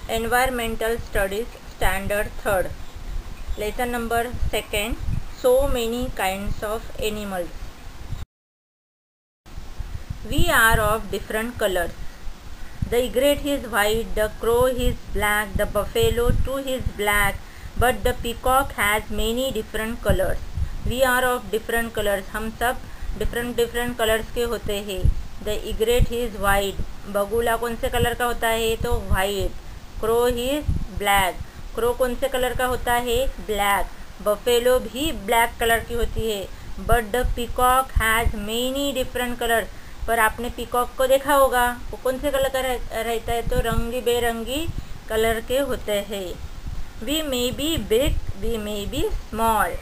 Environmental Studies Standard 3rd. Lesson number 2nd. So many kinds of animals. We are of different colors. The egret is white, the crow is black, the buffalo too is black, but the peacock has many different colors. We are of different colors. हम सब different colors के होते हैं. The egret is white. बगुला कौन से colour का होता है? तो white. Crow is black. Crow कौन से कलर का होता है? Black. Buffalo भी black कलर की होती है. But the peacock has many different colors. पर आपने पीकॉक को देखा होगा, वो कौन से कलर का रहता है? तो रंगी बेरंगी कलर के होते हैं. We may be big, we may be small.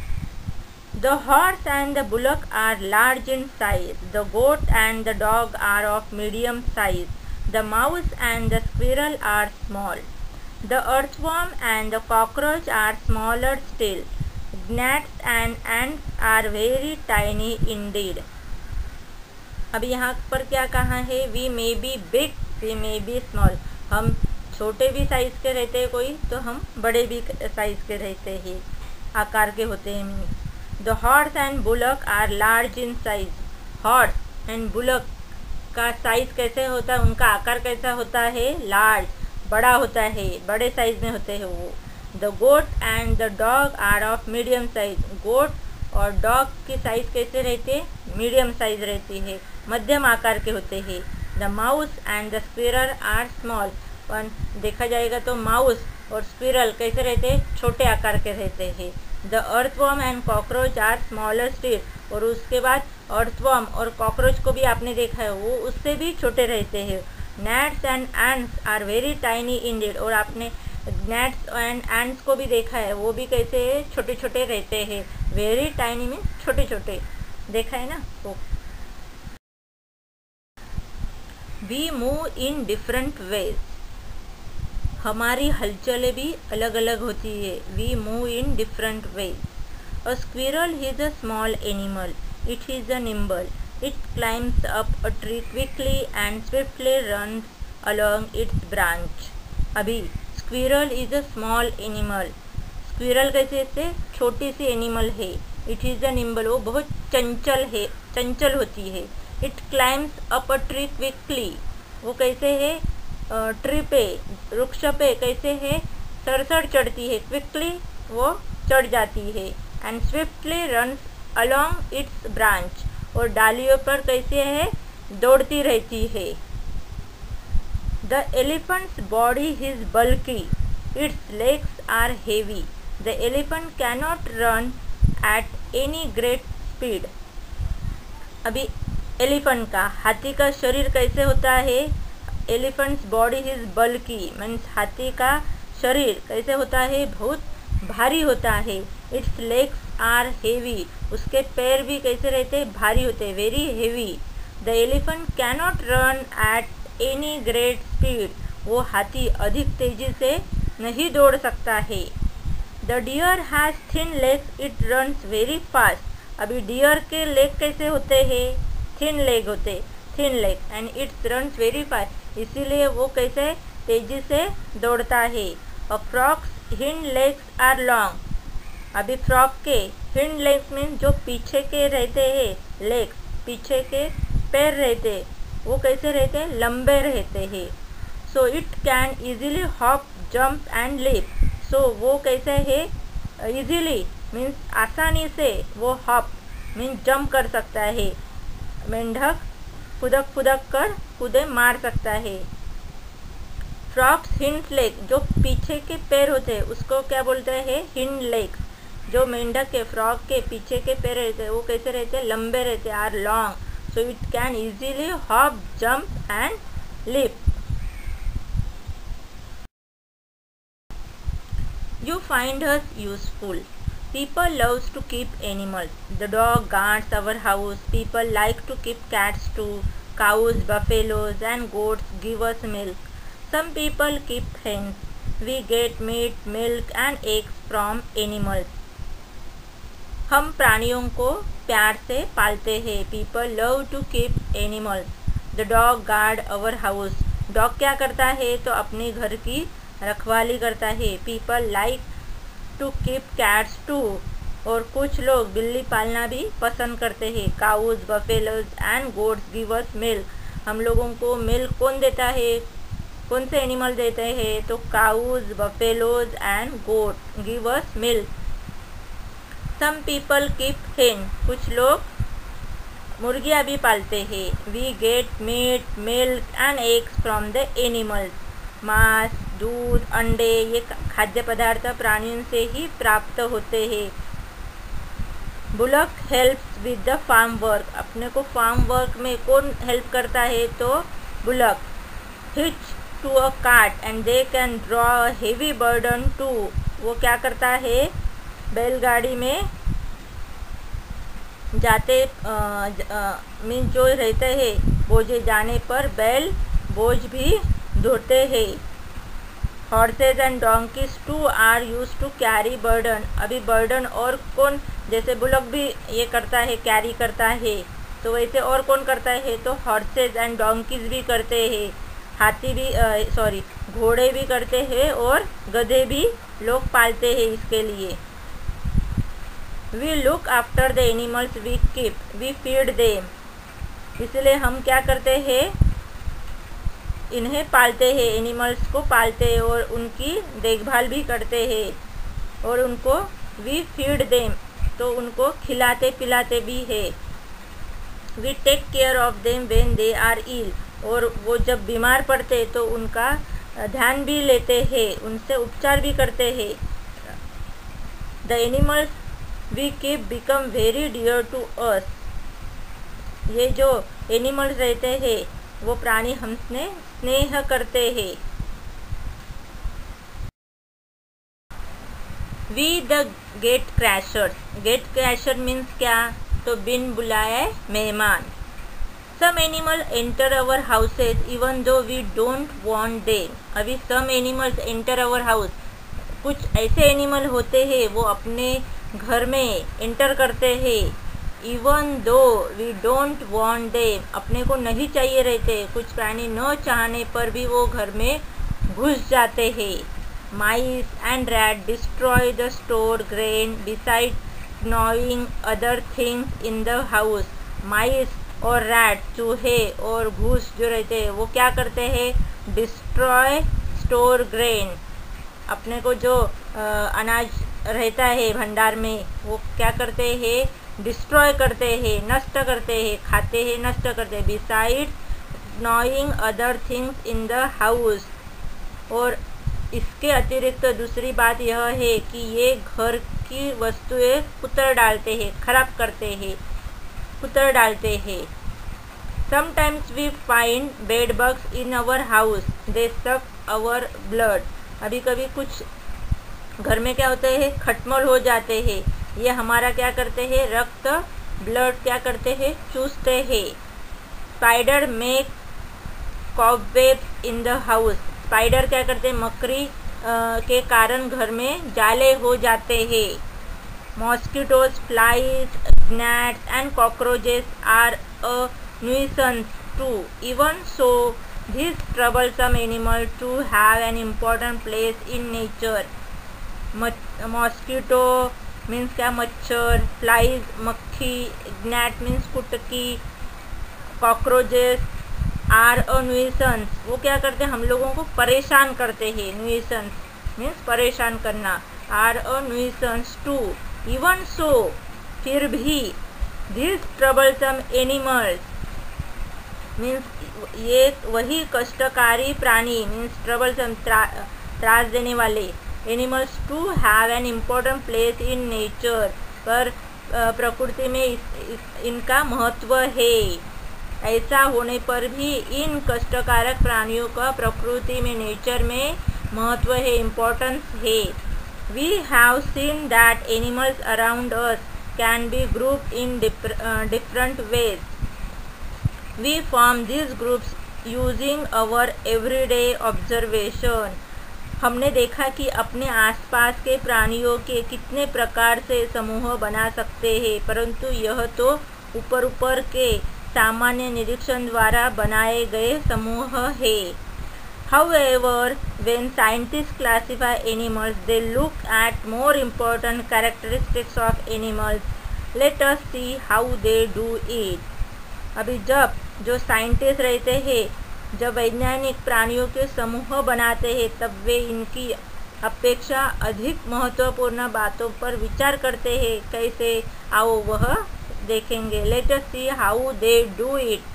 The horse and the bullock are large in size. The goat and the dog are of medium size. The mouse and the squirrel are small. The earthworm and the cockroach are smaller still. gnats and ants are very tiny indeed. अब यहाँ पर क्या कहा है? We may be big, we may be small. हम छोटे भी size के रहते हैं कोई, तो हम बड़े भी साइज़ के रहते हैं, आकार के होते हैं. The horse and bullock are large in size. Horse and bullock का साइज़ कैसे होता है? उनका आकार कैसा होता है? लार्ज, बड़ा होता है, बड़े साइज़ में होते हैं वो. The goat and the dog are of medium size. Goat और डॉग की साइज़ कैसे रहती है? मीडियम साइज़ रहती है, मध्यम आकार के होते हैं. The mouse and the squirrel are small. पर देखा जाएगा तो माउस और स्क्विरल कैसे रहते हैं? छोटे आकार के रहते हैं. The earthworm and cockroach are smaller still. और उसके बाद अर्थवर्म और कॉकरोच को भी आपने देखा है, वो उससे भी छोटे रहते हैं. gnats and ants are very tiny indeed. और आपने gnats एंड ants को भी देखा है, वो भी कैसे छोटे छोटे रहते हैं. वेरी टाइनी मीन्स छोटे छोटे, देखा है ना वो. We move in different ways. हमारी हलचलें भी अलग अलग होती है. We move in different ways. A squirrel is a small animal. It is a nimble. It climbs up a tree quickly and swiftly runs along its branch. अभी squirrel is a small animal. Squirrel कैसे से छोटी सी animal है. It is a nimble, वो बहुत चंचल है, चंचल होती है. It climbs up a tree quickly. वो कैसे है? ट्री पे, वृक्ष पे कैसे है? सरसर चढ़ती है. क्विकली वो चढ़ जाती है. And swiftly runs along its branch. और डालियों पर कैसे है? दौड़ती रहती है. The elephant's body is bulky. Its legs are heavy. The elephant cannot run at any great speed. अभी एलिफेंट का, हाथी का शरीर कैसे होता है? Elephant's body is bulky means हाथी का शरीर कैसे होता है? बहुत भारी होता है. Its legs are heavy. उसके पैर भी कैसे रहते हैं? भारी होते हैं, very heavy. The elephant cannot run at any great speed. वो हाथी अधिक तेजी से नहीं दौड़ सकता है. The deer has thin legs. It runs very fast. अभी डियर के लेग कैसे होते हैं? थिन लेग होते, thin leg. And its runs very fast, इसीलिए वो कैसे तेजी से दौड़ता है. और frocks hind legs are long. अभी फ्रॉक के हिंड लेग्स मीन्स जो पीछे के रहते हैं, लेग्स पीछे के पैर रहते, वो कैसे रहते हैं? लंबे रहते हैं. So it can easily hop, jump and leap. So वो कैसे है? ईजिली मीन्स आसानी से, वो हॉप मीन्स जंप कर सकता है. मेंढक फुदक फुदक कर कूदे मार सकता है. फ्रॉक्स हिंड लेग, जो पीछे के पैर होते हैं उसको क्या बोलते हैं? Hind legs. जो मेंढक के, फ्रॉक के पीछे के पैर रहते हैं वो कैसे रहते हैं? लंबे रहते हैं, are long. So it can easily hop, jump and leap. You find us useful. People loves to keep animals. The dog guards our house. People like to keep cats too. Cows, buffaloes and goats give us milk. Some people keep hens. We get meat, milk and eggs from animals. हम प्राणियों को प्यार से पालते हैं. People love to keep animals. The dog guard our house. Dog क्या करता है? तो अपने घर की रखवाली करता है। People like to keep cats too, और कुछ लोग बिल्ली पालना भी पसंद करते हैं। Cows, buffaloes and goats give us milk, हम लोगों को मिल्क कौन देता है, कौन से एनिमल देते हैं, तो cows, buffaloes and goat give us milk. Some people keep hen, कुछ लोग मुर्गियाँ भी पालते हैं। We get meat, milk and eggs from the animals, मांस, दूध, अंडे, ये खाद्य पदार्थ प्राणियों से ही प्राप्त होते हैं। Bullock helps with the farm work, अपने को फार्म वर्क में कौन हेल्प करता है, तो bullock. Hitch to a cart and they can draw a heavy burden too, वो क्या करता है, बैलगाड़ी में जाते मीन जो रहते हैं बोझे जाने पर बैल बोझ भी ढोते हैं। Horses and donkeys too are use to carry burden, अभी बर्डन और कौन, जैसे बुलक भी ये करता है, कैरी करता है, तो वैसे और कौन करता है, तो हॉर्सेज एंड डोंकीज भी करते हैं। हाथी भी घोड़े भी करते हैं और गधे भी लोग पालते हैं इसके लिए। We look after the animals we keep, we feed them, इसलिए हम क्या करते हैं, इन्हें पालते हैं, एनिमल्स को पालते हैं और उनकी देखभाल भी करते हैं, और उनको वी फीड देम, तो उनको खिलाते पिलाते भी है। We take care of them when they are ill, और वो जब बीमार पड़ते तो उनका ध्यान भी लेते हैं, उनसे उपचार भी करते हैं। The animals we keep become very dear to us, ये जो एनिमल्स रहते हैं वो प्राणी हमसे स्नेह करते हैं। We the gate crashers, gate crasher means क्या, तो बिन बुलाए मेहमान। Some animal enter our houses even though we don't want them, अभी some animals enter our house, कुछ ऐसे एनिमल होते हैं वो अपने घर में एंटर करते हैं, even though we don't want them, अपने को नहीं चाहिए रहते, कुछ प्राणी न चाहने पर भी वो घर में घुस जाते हैं। Mice and rat destroy the store grain beside gnawing other things in the house, mice और रैट, चूहे और घूस जो रहते हैं वो क्या करते हैं, डिस्ट्रॉय स्टोर ग्रेन, अपने को जो अनाज रहता है भंडार में वो क्या करते हैं, डिस्ट्रॉय करते हैं, नष्ट करते हैं, खाते हैं, नष्ट करते हैं। Beside gnawing other things in the house, और इसके अतिरिक्त दूसरी बात यह है कि ये घर की वस्तुएं कुतर डालते हैं, खराब करते हैं, कुतर डालते हैं। Sometimes we find bed bugs in our house, they suck our blood, अभी कभी कुछ घर में क्या होते हैं, खटमल हो जाते हैं, ये हमारा क्या करते हैं, रक्त, ब्लड क्या करते हैं, चूसते हैं। Spider make cobwebs in the house, spider क्या करते हैं, मकड़ी के कारण घर में जाले हो जाते हैं। Mosquitoes, flies, gnats and cockroaches are a nuisance too, even so these troublesome animals too have an important place in nature। Mosquito means क्या, मच्छर, फ्लाइज मक्खी, gnat मीन्स कुटकी, कॉकरोचेस आर अ न्यूइसेंस, वो क्या करते हैं, हम लोगों को परेशान करते हैं, न्यूइसेंस मीन्स परेशान करना, are a nuisance too, even so फिर भी, दिस ट्रबलसम एनिमल्स मीन्स ये वही कष्टकारी प्राणी, मीन्स ट्रबलसम त्रास देने वाले, animals too have an important place in nature, पर प्रकृति में इनका महत्व है। ऐसा होने पर भी इन कष्टकारक प्राणियों का प्रकृति में, नेचर में महत्व है, इम्पोर्टेंस है। We have seen that animals around us can be grouped in different ways. We form this groups using our everyday observation, हमने देखा कि अपने आसपास के प्राणियों के कितने प्रकार से समूह बना सकते हैं, परंतु यह तो ऊपर के सामान्य निरीक्षण द्वारा बनाए गए समूह है। However, when scientists classify animals, they look at more important characteristics of animals. Let us see how they do it. अभी जब जो साइंटिस्ट रहते हैं, जब वैज्ञानिक प्राणियों के समूह बनाते हैं, तब वे इनकी अपेक्षा अधिक महत्वपूर्ण बातों पर विचार करते हैं. कैसे, आओ वह देखेंगे. Let us see how they do it.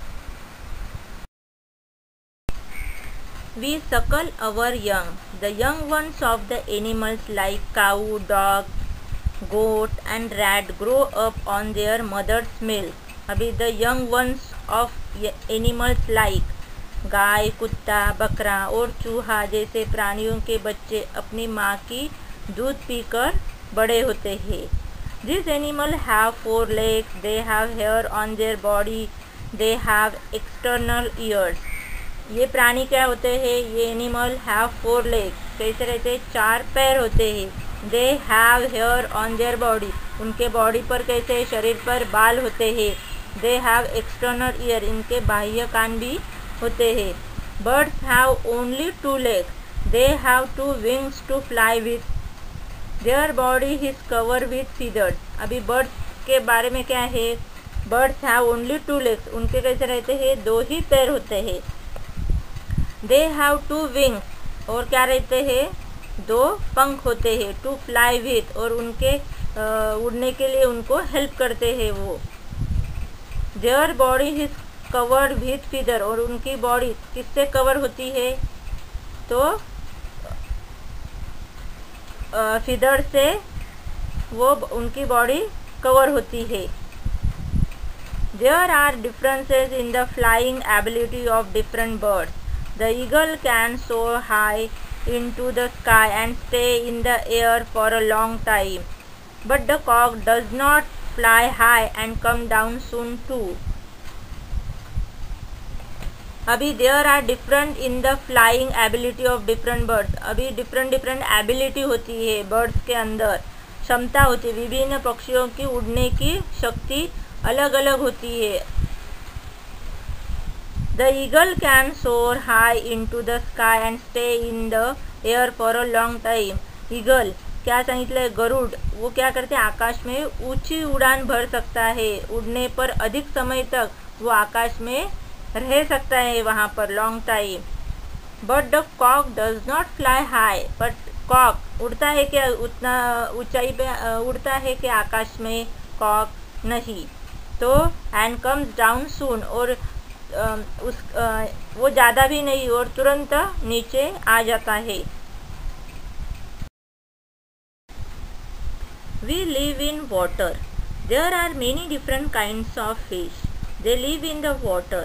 We suckle our young. The young ones of the animals like cow, dog, goat and rat grow up on their mother's milk. अभी the young ones of animals like गाय, कुत्ता, बकरा और चूहा जैसे प्राणियों के बच्चे अपनी माँ की दूध पीकर बड़े होते हैं. These animals have 4 legs. They have hair on their body. They have external ears. ये प्राणी क्या होते हैं? ये एनिमल हैव 4 लेग. कैसे रहते हैं? 4 पैर होते हैं. They have hair on their body. उनके बॉडी पर कैसे? शरीर पर बाल होते हैं. They have external ear. इनके बाह्य कान भी होते हैं. Birds have only 2 leg. They have 2 wings to fly with. Their body is cover with feathers. अभी बर्ड्स के बारे में क्या है? Birds have only 2 legs. उनके कैसे रहते हैं? 2 ही पैर होते हैं. They have 2 wings. और क्या रहते हैं? 2 पंख होते हैं. To fly with. और उनके उड़ने के लिए उनको हेल्प करते हैं वो. There body is covered with feather. और उनकी बॉडी किससे कवर होती है? तो फीदर से वो उनकी बॉडी कवर होती है. There are differences in the flying ability of different birds. The eagle can soar high into the sky and stay in the air for a long time, but the cock does not fly high and come down soon too. अभी there are different in the flying ability of different birds. अभी different ability होती है birds के अंदर, क्षमता होती है. विभिन्न पक्षियों की उड़ने की शक्ति अलग अलग होती है. The eagle can soar high into the sky and stay in the air for a long time. Eagle क्या सांगितलं आहे? गरुड. वो क्या करते हैं? आकाश में ऊंची उड़ान भर सकता है. उड़ने पर अधिक समय तक वो आकाश में रह सकता है वहाँ पर long time. But the cock does not fly high. But cock उड़ता है क्या? उतना ऊंचाई पे उड़ता है कि आकाश में? कॉक नहीं. तो एंड कम्स डाउन सून. और वो ज़्यादा भी नहीं और तुरंत नीचे आ जाता है. We live in water. There are many different kinds of fish. They live in the water.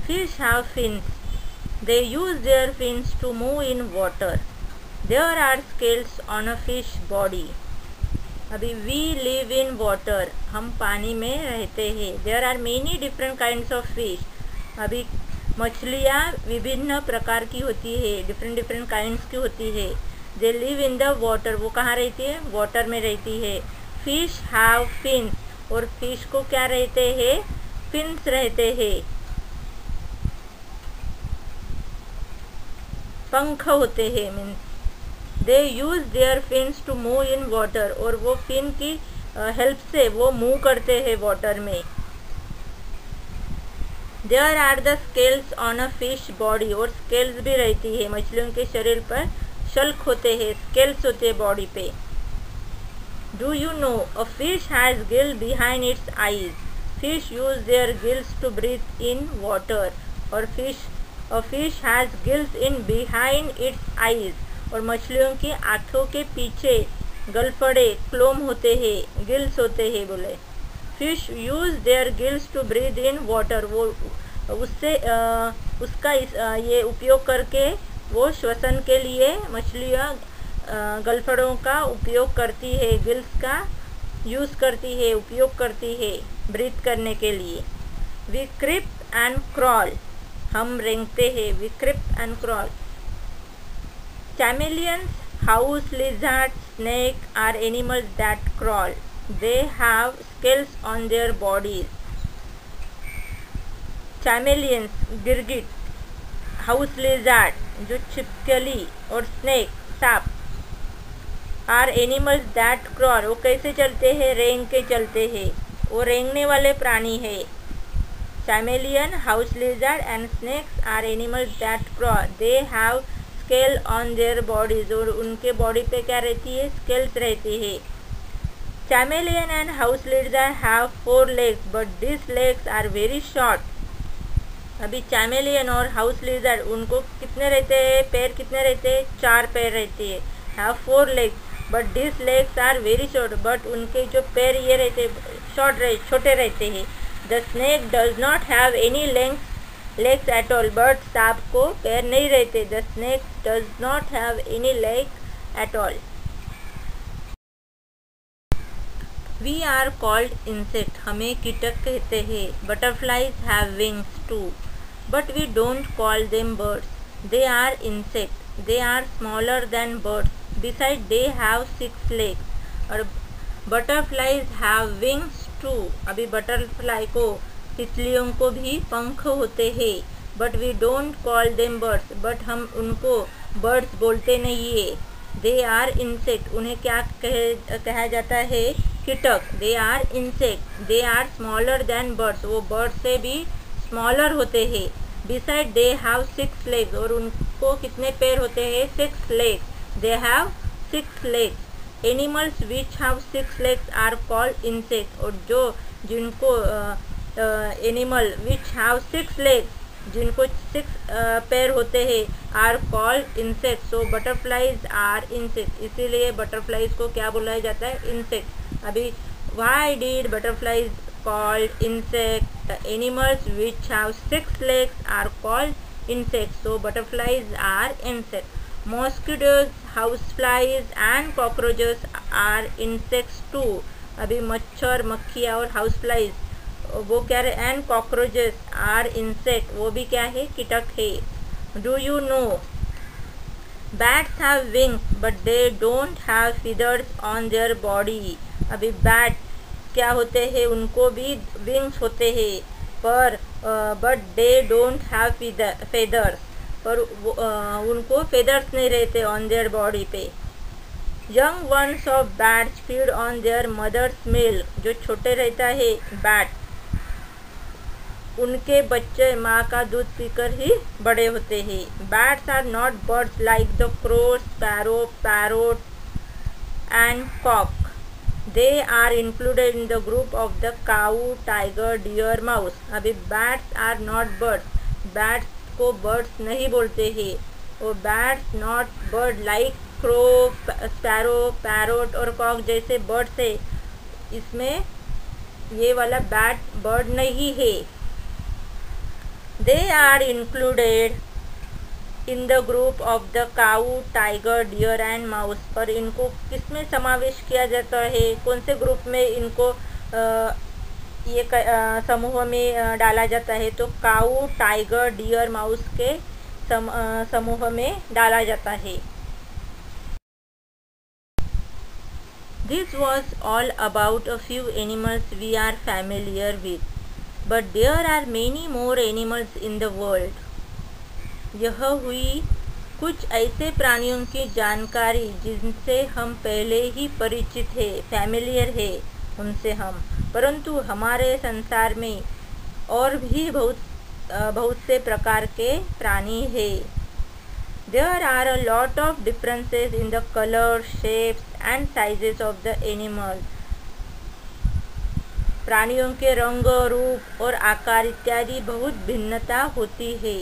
Fish have fins. They use their fins to move in water. There are scales on a fish body. अभी we live in water. हम पानी में रहते हैं. There are many different kinds of fish. अभी मछलियाँ विभिन्न प्रकार की होती है. डिफरेंट काइंड्स की होती है. They live in the water. वो कहाँ रहती है? वाटर में रहती है. Fish have fins. और फिश को क्या रहते हैं? फिन्स रहते हैं. पंख होते हैं. Means they use their fins to move in water. और वो फिन की हेल्प से वो मूव करते हैं वाटर में. There are the scales on a fish body. और स्केल्स भी रहती है. मछलियों के शरीर पर शल्क होते हैं. स्केल्स होते हैं बॉडी पे. Do you know a fish has gill behind its eyes? Fish use their gills to breathe in water. और a fish has gills in behind its eyes. और मछलियों की आँखों के पीछे गलफड़े क्लोम होते हैं. गिल्स होते हैं बोले. Fish use their gills to breathe in water. वो उससे उसका ये उपयोग करके वो श्वसन के लिए मछलियाँ गलफड़ों का उपयोग करती है. गिल्स का यूज़ करती है, उपयोग करती है ब्रीथ करने के लिए. We creep and crawl. हम रेंगते हैं. We creep and crawl. Chameleons, house lizards, snake are animals that crawl. They have scales on their bodies. Chameleons, गिरगिट, हाउस लिज़ार्ड जो छिपकली और स्नेक सांप आर एनिमल्स दैट क्रॉल वो कैसे चलते हैं, रेंग के चलते हैं, वो रेंगने वाले प्राणी है। Chameleon, house lizard and snakes are animals that crawl, they have scale on their bodies, और उनके बॉडी पे क्या रहती है, स्केल्स रहती है। Chameleon and house lizard have 4 legs but this legs are very short. अभी चैमेलियन और हाउस लिज़ार्ड उनको कितने रहते हैं, पैर कितने रहते हैं, 4 पैर रहते हैं। Have 4 legs but this legs are very short, but उनके जो पैर ये रहते छोटे रहते हैं। The snake does not have any legs at all, but सांप को पैर नहीं रहते। The snake does not have any leg at all. We are called insect, हमें कीटक कहते हैं। Butterflies have wings too but we don't call them birds, they are insect, they are smaller than birds, besides they have 6 legs। और butterflies have wings too, अभी butterfly को, तितलियों को भी पंख होते हैं। But we don't call them birds, but हम उनको बर्ड्स बोलते नहीं है। दे आर इंसेक्ट, उन्हें क्या कहा जाता है, कीटक। They are insect, they are smaller than birds, वो बर्ड से भी स्मॉलर होते हैं। बिसाइड दे हैव 6 legs, और उनको कितने पैर होते हैं, 6 legs। They have 6 legs। Animals which have 6 legs are called insect, और जिनको एनिमल विच हैव 6 legs, जिनको 6 पैर होते हैं, are called insect. So butterflies are insect, इसीलिए बटरफ्लाइज को क्या बोला जाता है, इंसेक्ट। अभी why did butterflies called insect, animals which have 6 legs are called insect, so butterflies are insect. Mosquitoes, house flies and cockroaches are insects too, अभी मच्छर, मक्खियाँ और हाउस फ्लाइज वो क्या है, एंड कॉकरोचेस आर इंसेक्ट, वो भी क्या है, कीटक है। Do you know bats have wings but they don't have feathers on their body, अभी बैट क्या होते हैं, उनको भी विंग्स होते हैं, पर but they don't have feathers, पर उनको फेदर्स नहीं रहते ऑन देयर बॉडी पे। Young ones of bats feed on their mother's milk, जो छोटे रहता है बैट, उनके बच्चे माँ का दूध पीकर ही बड़े होते हैं। Bats are not birds like the crow, sparrow, parrot and cock, they are included in the group of the cow, tiger, deer, mouse. अभी bats are not birds, bats को बर्ड्स नहीं बोलते हैं, वो bats not bird like crow, sparrow, parrot और cock जैसे birds है, इसमें ये वाला बैट बर्ड नहीं है। They are included in the group of the cow, tiger, deer and mouse, पर इनको किसमें समावेश किया जाता है, कौन से ग्रुप में इनको ये समूह में डाला जाता है, तो काऊ, टाइगर, डियर, माउस के समूह में डाला जाता है। This was all about a few animals we are familiar with, but there are many more animals in the world. यह हुई कुछ ऐसे प्राणियों की जानकारी जिनसे हम पहले ही परिचित है, फैमिलियर है उनसे हम, परंतु हमारे संसार में और भी बहुत से प्रकार के प्राणी है। There are a lot of differences in the color, shapes and sizes of the animals. प्राणियों के रंग, रूप और आकार इत्यादि बहुत भिन्नता होती है।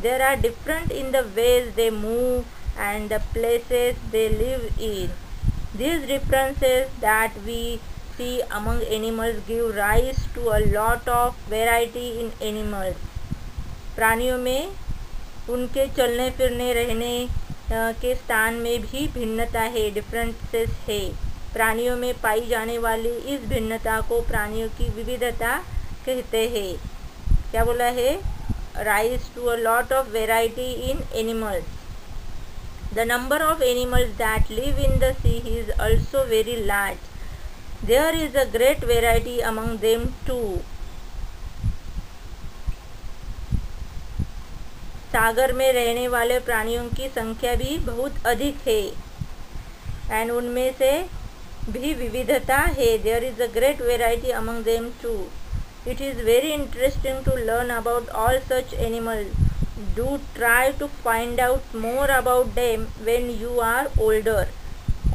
There are different in the ways they move and the places they live in. These differences that we see among animals give rise to a lot of variety in animals. प्राणियों में उनके चलने फिरने, रहने के स्थान में भी भिन्नता है, डिफरेंसेस है। प्राणियों में पाई जाने वाली इस भिन्नता को प्राणियों की विविधता कहते हैं। क्या बोला है, rise to a lot of variety in animals. The number of animals that live in the sea is also very large. There is a great variety among them too. सागर में रहने वाले प्राणियों की संख्या भी बहुत अधिक है एंड उनमें से भी विविधता है. There is a great variety among them too. It is very interesting to learn about all such animals. Do try to find out more about them when you are older.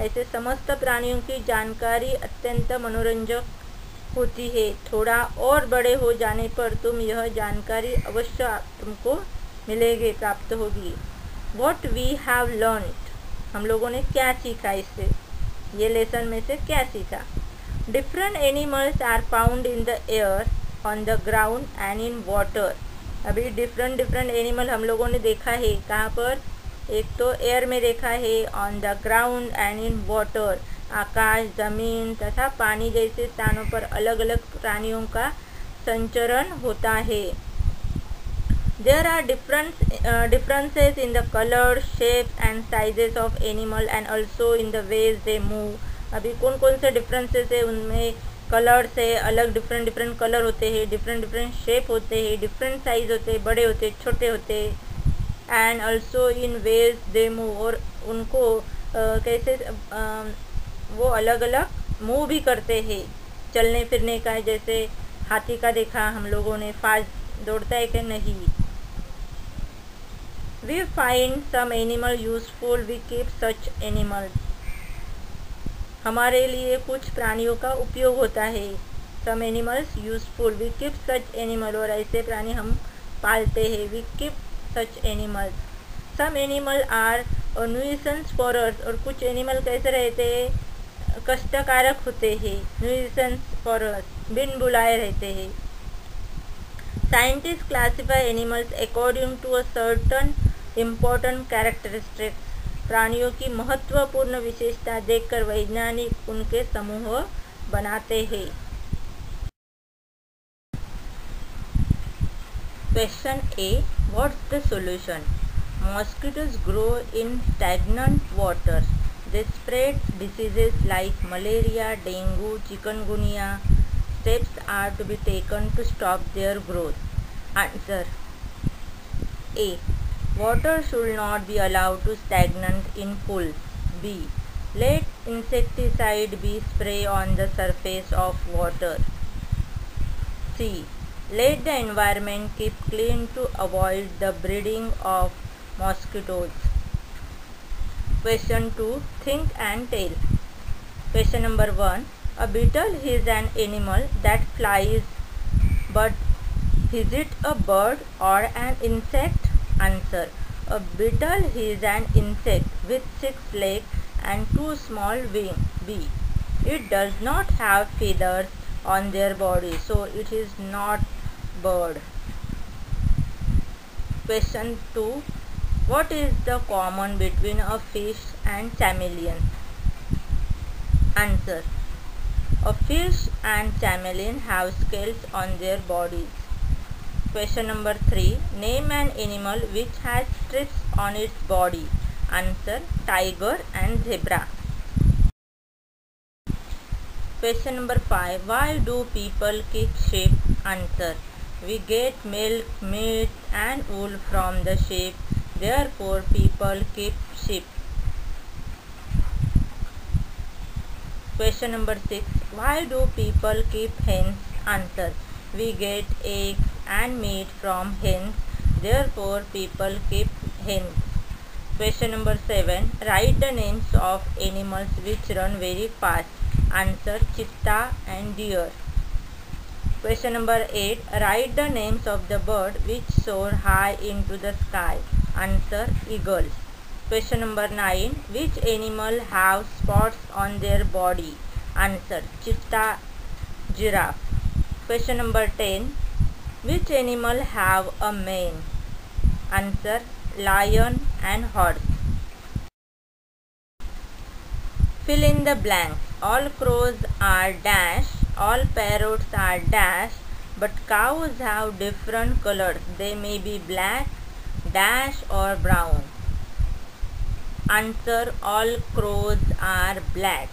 ऐसे समस्त प्राणियों की जानकारी अत्यंत मनोरंजक होती है. थोड़ा और बड़े हो जाने पर तुम यह जानकारी अवश्य तुमको मिलेगी, प्राप्त होगी. What we have learned. हम लोगों ने क्या सीखा इससे, ये लेसन में से क्या सीखा. Different animals are found in the air, on the ground and in water. अभी डिफरेंट एनिमल हम लोगों ने देखा है. कहाँ पर? एक तो एयर में देखा है, on the ground and in water. आकाश, जमीन तथा पानी जैसे स्थानों पर अलग अलग प्राणियों का संचरण होता है. There are differences in the color, shape and sizes of animal and also in the ways they move. अभी कौन कौन से डिफरेंसेस है उनमें? कलर से अलग डिफरेंट कलर होते हैं, डिफरेंट शेप होते हैं, डिफरेंट साइज होते हैं, बड़े होते हैं, छोटे होते हैं. And also in veg they move. और उनको कैसे वो अलग अलग मूव भी करते हैं, चलने फिरने का. जैसे हाथी का देखा हम लोगों ने, फास्ट दौड़ता है कि नहीं. We find some animal useful, we keep such animals. हमारे लिए कुछ प्राणियों का उपयोग होता है. Some animals useful, we keep such animal. और ऐसे प्राणी हम पालते हैं. We keep such animals. Some animal are nuisance for us. और कुछ एनिमल कैसे रहते हैं? कष्टकारक होते हैं. न्यूइसेंस फॉर अस, बिन बुलाए रहते हैं. Scientist classify animals according to a certain important characteristics. प्राणियों की महत्वपूर्ण विशेषता देखकर वैज्ञानिक उनके समूह बनाते हैं. Question A. What's the solution? Mosquitoes grow in stagnant water. They spread diseases like malaria, dengue, chikungunya. Steps are to be taken to stop their growth. Answer. A. Water should not be allowed to stagnate in pools. B. Let insecticide be sprayed on the surface of water. C. Let the environment keep clean to avoid the breeding of mosquitoes. Question 2. Think and tell. Question number 1. A beetle is an animal that flies, but is it a bird or an insect? Answer. A beetle is an insect with 6 legs and 2 small wings. B. It does not have feathers on their body, so it is not bird. Question 2. What is the common between a fish and chameleon? Answer. A fish and chameleon have scales on their bodies. Question number 3. Name an animal which has strips on its body. Answer. Tiger and zebra. Question number 5. Why do people keep sheep? Answer. We get milk, meat and wool from the sheep. Therefore, people keep sheep. Question number 6. Why do people keep hens? Answer. We get eggs and meat from hens. Therefore, people keep hens. Question number 7. Write the names of animals which run very fast. Answer. Cheetah and deer. Question number 8. Write the names of the bird which soar high into the sky. Answer. Eagle. Question number 9. Which animal have spots on their body? Answer. Cheetah, giraffe. Question number 10. Which animal have a mane? Answer. Lion and horse. Fill in the blanks. All crows are dash. All parrots are dash. But cows have different colors. They may be black, dash or brown. Answer. All crows are black.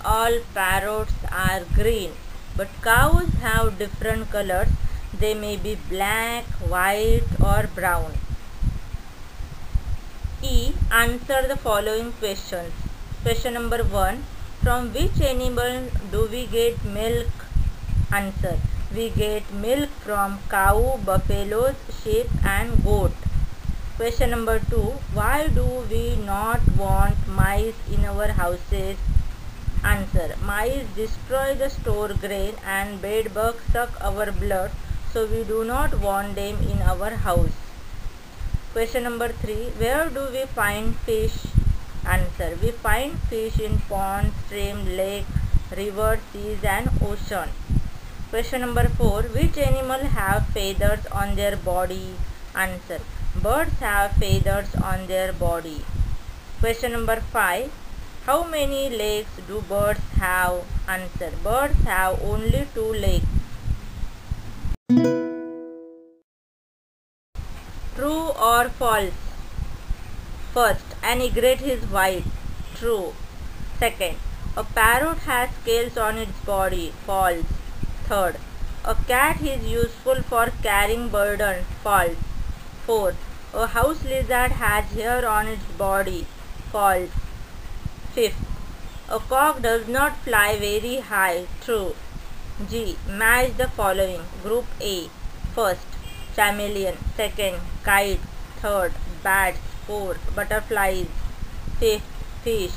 All parrots are green. But cows have different colors. They may be black, white or brown. E. Answer the following questions. Question number 1. From which animal do we get milk? Answer. We get milk from cow, buffaloes, sheep and goat. Question number 2. Why do we not want mice in our houses? Answer. Mice destroy the stored grain and bed bugs suck our blood, so we do not want them in our house. Question number 3. Where do we find fish? Answer. We find fish in ponds, streams, lakes, rivers, seas and ocean. Question number 4. Which animal have feathers on their body? Answer. Birds have feathers on their body. Question number 5. How many legs do birds have? Answer. Birds have only 2 legs. True or false? First, an egret is white. True. Second, a parrot has scales on its body. False. Third, a cat is useful for carrying burden. False. Fourth, a house lizard has hair on its body. False. Fifth, a cock does not fly very high. True. G. Match the following. Group A. First, chameleon. Second, kite. Third, bats. Fourth, butterflies. Fifth, fish.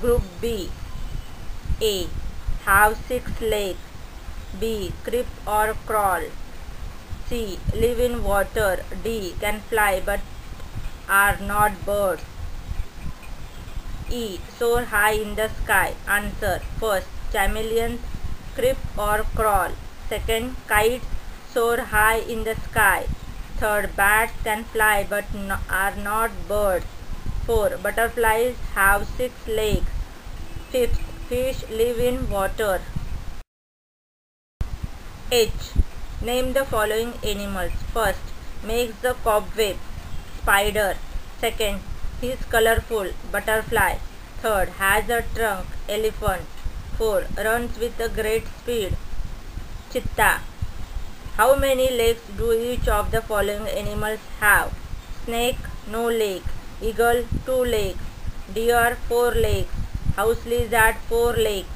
Group B. A. Have 6 legs. B. Creep or crawl. C. Live in water. D. Can fly but are not birds. E. Soar high in the sky. Answer. First, chameleons creep or crawl. Second, kites soar high in the sky. Third, bats can fly but are not birds. Fourth, butterflies have 6 legs. Fifth, fish live in water. H. Name the following animals. First, makes the cobweb. Spider. Second, he is colorful. Butterfly. Third, has a trunk. Elephant. Fourth, runs with a great speed. Cheetah. How many legs do each of the following animals have? Snake, no legs. Eagle, 2 legs. Deer, 4 legs. House lizard, 4 legs.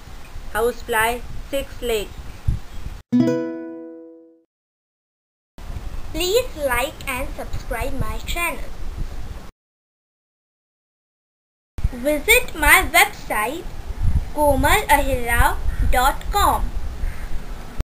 Housefly, 6 legs. Please like and subscribe my channel. Visit my website komalahirrao.com.